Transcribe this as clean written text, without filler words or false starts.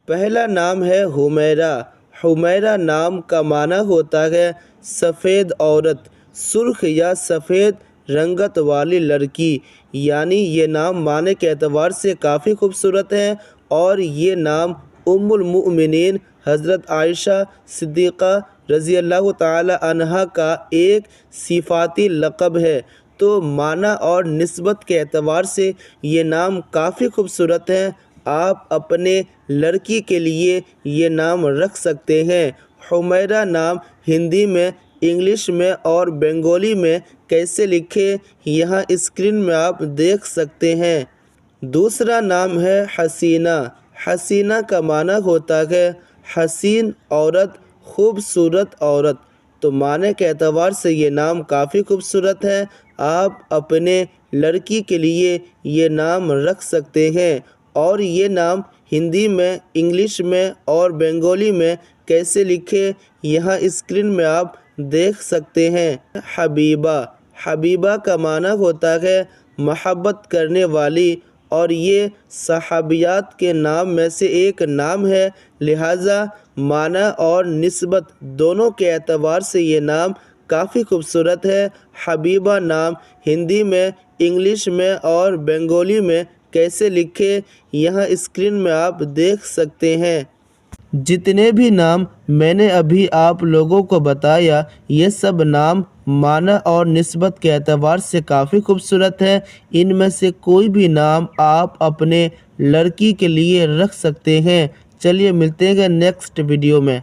پہلا نام ہے حمیرہ۔ حمیرہ نام کا معنی ہوتا ہے سفید عورت، سرخ یا سفید رنگت والی لڑکی، یعنی یہ نام معنی کے اعتبار سے کافی خوبصورت ہے اور یہ نام ام المؤمنین حضرت عائشہ صدیقہ رضی اللہ تعالی عنہا کا ایک صفاتی لقب ہے، تو معنی اور نسبت کے اعتبار سے یہ نام کافی خوبصورت ہے۔ آپ اپنے لڑکی کے لیے یہ نام رکھ سکتے ہیں۔ حمیرہ نام ہندی میں، انگلش میں اور بنگالی میں کیسے لکھیں یہاں اسکرین میں آپ دیکھ سکتے ہیں۔ دوسرا نام ہے حسینہ۔ حسینہ کا معنی ہوتا ہے حسین عورت، خوبصورت عورت، تو معنی کے اعتبار سے یہ نام کافی خوبصورت ہے۔ آپ اپنے لڑکی کے لیے یہ نام رکھ سکتے ہیں اور یہ نام ہندی میں، انگلش میں اور بنگالی میں کیسے لکھیں یہاں اسکرین میں آپ دیکھ سکتے ہیں۔ حبیبہ۔ حبیبہ کا معنی ہوتا ہے محبت کرنے والی اور یہ صحابیات کے نام میں سے ایک نام ہے، لہٰذا معنی اور نسبت دونوں کے اعتبار سے یہ نام کافی خوبصورت ہے۔ حبیبہ نام ہندی میں، انگلش میں اور بنگالی میں کیسے لکھیں یہاں اسکرین میں آپ دیکھ سکتے ہیں۔ جتنے بھی نام میں نے ابھی آپ لوگوں کو بتایا یہ سب نام معنی اور نسبت کے اعتبار سے کافی خوبصورت ہے۔ ان میں سے کوئی بھی نام آپ اپنے لڑکی کے لیے رکھ سکتے ہیں۔ چلیے ملتے ہیں نیکسٹ ویڈیو میں۔